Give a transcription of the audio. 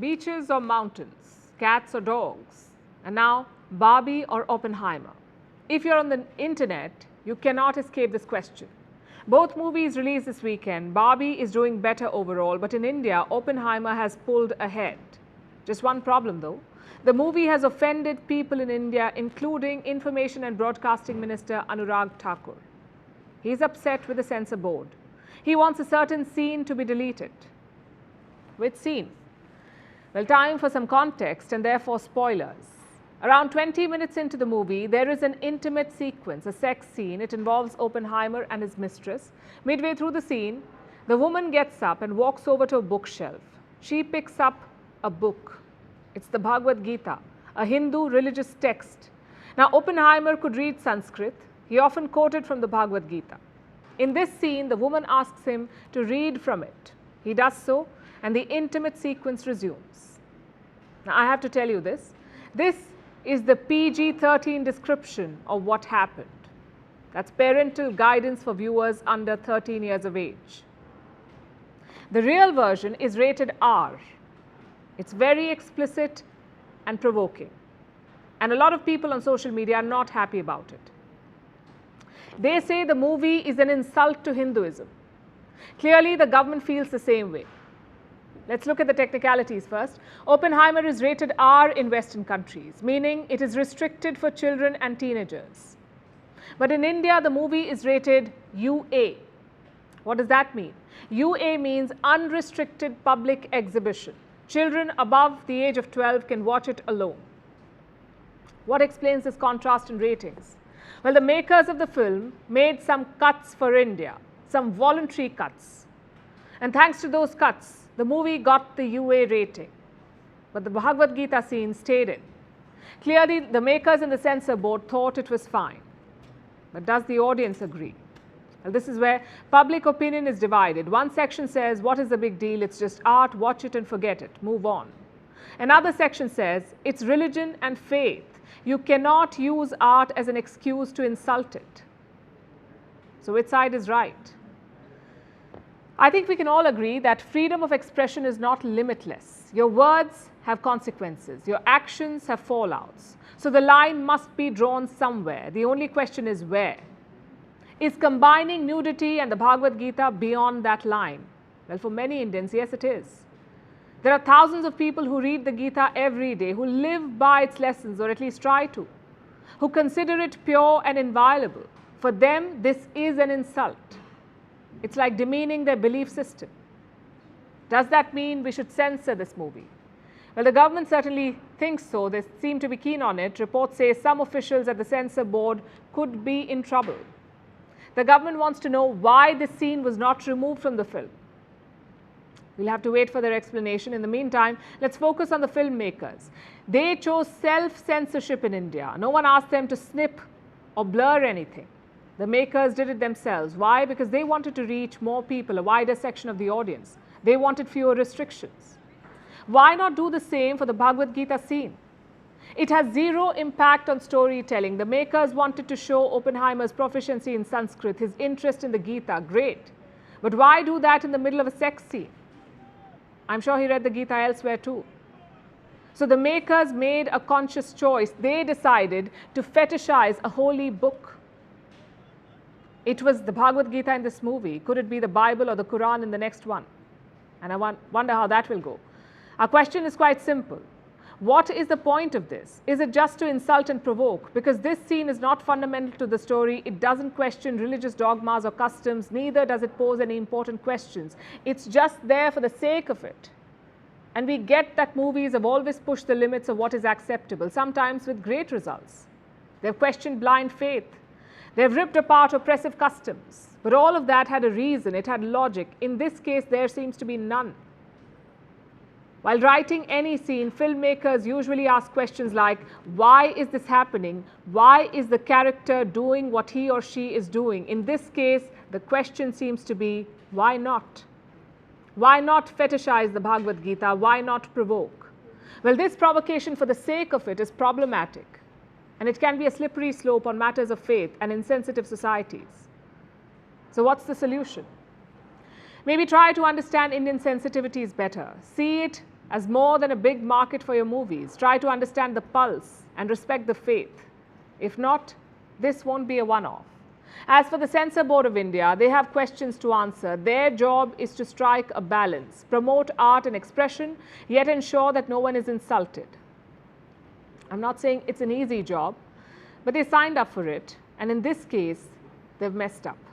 Beaches or mountains, cats or dogs, and now Barbie or Oppenheimer. If you're on the internet, you cannot escape this question. Both movies released this weekend. Barbie is doing better overall, but in India, Oppenheimer has pulled ahead. Just one problem though. The movie has offended people in India, including Information and Broadcasting Minister Anurag Thakur. He's upset with the censor board. He wants a certain scene to be deleted. Which scene? Well, time for some context and therefore spoilers. Around 20 minutes into the movie, there is an intimate sequence, a sex scene. It involves Oppenheimer and his mistress. Midway through the scene, the woman gets up and walks over to a bookshelf. She picks up a book. It's the Bhagavad Gita, a Hindu religious text. Now, Oppenheimer could read Sanskrit. He often quoted from the Bhagavad Gita. In this scene, the woman asks him to read from it. He does so, and the intimate sequence resumes. Now, I have to tell you this. This is the PG-13 description of what happened. That's parental guidance for viewers under 13 years of age. The real version is rated R. It's very explicit and provoking. And a lot of people on social media are not happy about it. They say the movie is an insult to Hinduism. Clearly, the government feels the same way. Let's look at the technicalities first. Oppenheimer is rated R in Western countries, meaning it is restricted for children and teenagers. But in India, the movie is rated UA. What does that mean? UA means unrestricted public exhibition. Children above the age of 12 can watch it alone. What explains this contrast in ratings? Well, the makers of the film made some cuts for India, some voluntary cuts. And thanks to those cuts, the movie got the UA rating, but the Bhagavad Gita scene stayed in. Clearly, the makers and the censor board thought it was fine. But does the audience agree? Well, this is where public opinion is divided. One section says, what is the big deal? It's just art, watch it and forget it, move on. Another section says, it's religion and faith. You cannot use art as an excuse to insult it. So which side is right? I think we can all agree that freedom of expression is not limitless. Your words have consequences. Your actions have fallouts. So the line must be drawn somewhere. The only question is where. Is combining nudity and the Bhagavad Gita beyond that line? Well, for many Indians, yes, it is. There are thousands of people who read the Gita every day, who live by its lessons, or at least try to, who consider it pure and inviolable. For them, this is an insult. It's like demeaning their belief system. Does that mean we should censor this movie? Well, the government certainly thinks so. They seem to be keen on it. Reports say some officials at the censor board could be in trouble. The government wants to know why this scene was not removed from the film. We'll have to wait for their explanation. In the meantime, let's focus on the filmmakers. They chose self-censorship in India. No one asked them to snip or blur anything. The makers did it themselves. Why? Because they wanted to reach more people, a wider section of the audience. They wanted fewer restrictions. Why not do the same for the Bhagavad Gita scene? It has zero impact on storytelling. The makers wanted to show Oppenheimer's proficiency in Sanskrit, his interest in the Gita. Great. But why do that in the middle of a sex scene? I'm sure he read the Gita elsewhere too. So the makers made a conscious choice. They decided to fetishize a holy book. It was the Bhagavad Gita in this movie. Could it be the Bible or the Quran in the next one? And I wonder how that will go. Our question is quite simple. What is the point of this? Is it just to insult and provoke? Because this scene is not fundamental to the story. It doesn't question religious dogmas or customs. Neither does it pose any important questions. It's just there for the sake of it. And we get that movies have always pushed the limits of what is acceptable, sometimes with great results. They've questioned blind faith. They've ripped apart oppressive customs. But all of that had a reason. It had logic. In this case, there seems to be none. While writing any scene, filmmakers usually ask questions like, why is this happening? Why is the character doing what he or she is doing? In this case, the question seems to be, why not? Why not fetishize the Bhagavad Gita? Why not provoke? Well, this provocation for the sake of it is problematic. And it can be a slippery slope on matters of faith and insensitive societies. So what's the solution? Maybe try to understand Indian sensitivities better. See it as more than a big market for your movies. Try to understand the pulse and respect the faith. If not, this won't be a one-off. As for the Censor Board of India, they have questions to answer. Their job is to strike a balance, promote art and expression, yet ensure that no one is insulted. I'm not saying it's an easy job, but they signed up for it, and in this case, they've messed up.